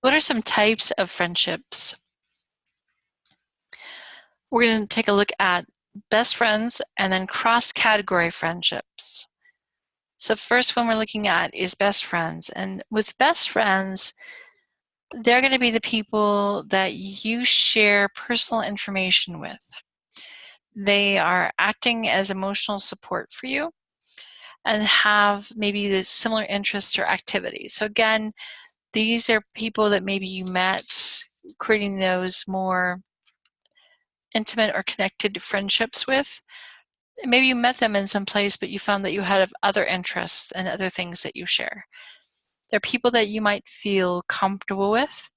What are some types of friendships? We're going to take a look at best friends and then cross-category friendships. So the first one we're looking at is best friends. And with best friends, they're going to be the people that you share personal information with. They are acting as emotional support for you and have maybe the similar interests or activities. So again, these are people that maybe you met, creating those more intimate or connected friendships with. Maybe you met them in some place, but you found that you had other interests and other things that you share. They're people that you might feel comfortable with.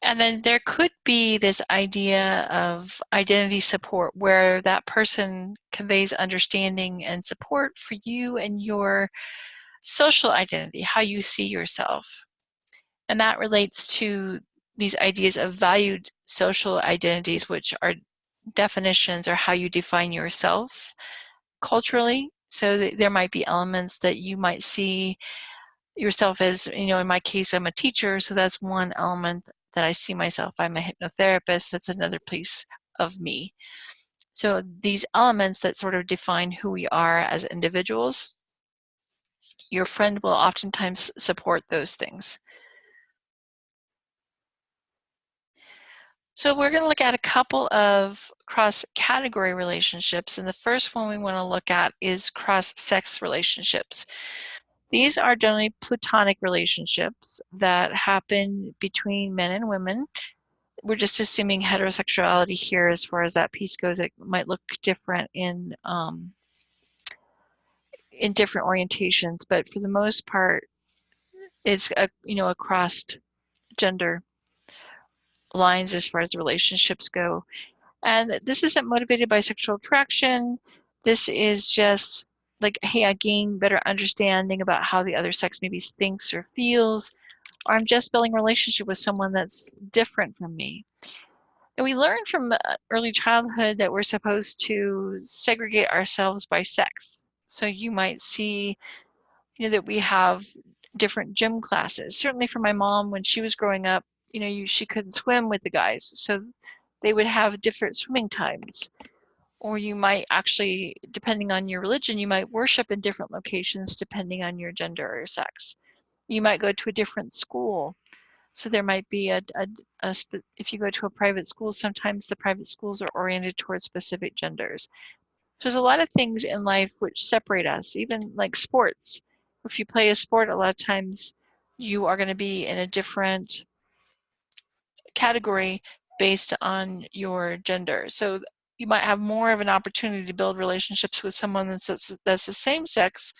And then there could be this idea of identity support where that person conveys understanding and support for you and your social identity, how you see yourself. And that relates to these ideas of valued social identities, which are definitions or how you define yourself culturally. So there might be elements that you might see yourself as, in my case, I'm a teacher, so that's one element that I see myself. I'm a hypnotherapist, that's another piece of me. So these elements that sort of define who we are as individuals, your friend will oftentimes support those things. So we're going to look at a couple of cross-category relationships, and the first one we want to look at is cross-sex relationships. These are generally platonic relationships that happen between men and women. We're just assuming heterosexuality here as far as that piece goes. It might look different in different orientations, but for the most part, it's across gender lines as far as the relationships go. And this isn't motivated by sexual attraction. This is just like, hey, I gain better understanding about how the other sex maybe thinks or feels, or I'm just building a relationship with someone that's different from me. And we learn from early childhood that we're supposed to segregate ourselves by sex. So you might see, that we have different gym classes. Certainly for my mom, when she was growing up, she couldn't swim with the guys. So they would have different swimming times. Or you might actually, depending on your religion, you might worship in different locations depending on your gender or sex. You might go to a different school. So there might be if you go to a private school, sometimes the private schools are oriented towards specific genders. So there's a lot of things in life which separate us, even like sports. If you play a sport, a lot of times you are going to be in a different category based on your gender. So you might have more of an opportunity to build relationships with someone that's the same sex,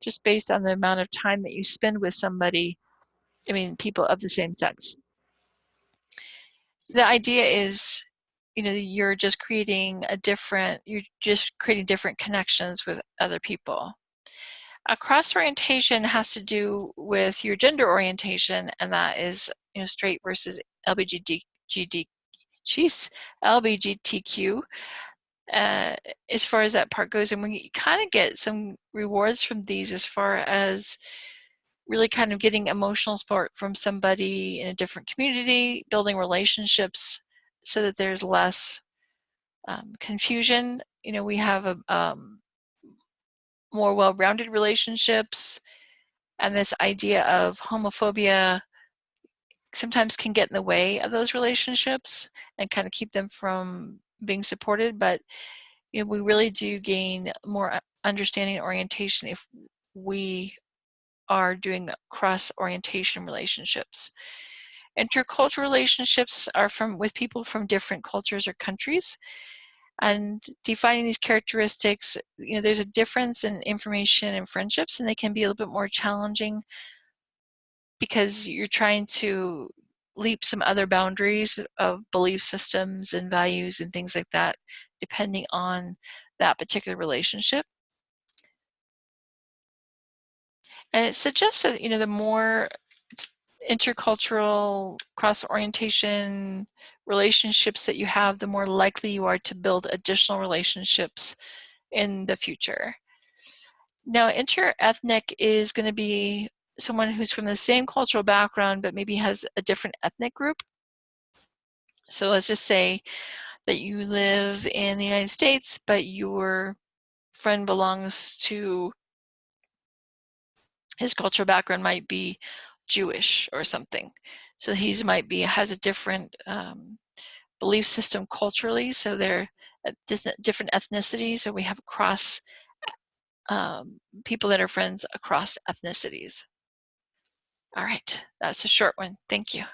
just based on the amount of time that you spend with somebody, people of the same sex. The idea is, you're just creating different connections with other people. A cross orientation has to do with your gender orientation, and that is, straight versus LGBTQ. As far as that part goes, and we kind of get some rewards from these as far as really kind of getting emotional support from somebody in a different community, building relationships so that there's less confusion. We have more well-rounded relationships, and this idea of homophobia sometimes can get in the way of those relationships and kind of keep them from being supported. But we really do gain more understanding and orientation if we are doing cross-orientation relationships. Intercultural relationships are with people from different cultures or countries. And defining these characteristics, there's a difference in information and friendships, and they can be a little bit more challenging because you're trying to leap some other boundaries of belief systems and values and things like that, depending on that particular relationship. And it suggests that, the more intercultural cross-orientation relationships that you have, the more likely you are to build additional relationships in the future. Now, interethnic is going to be someone who's from the same cultural background but maybe has a different ethnic group. So let's just say that you live in the United States, but your friend belongs to, his cultural background might be Jewish or something. So he's might be, has a different belief system culturally, so they're different ethnicities, so we have cross people that are friends across ethnicities. All right, that's a short one. Thank you.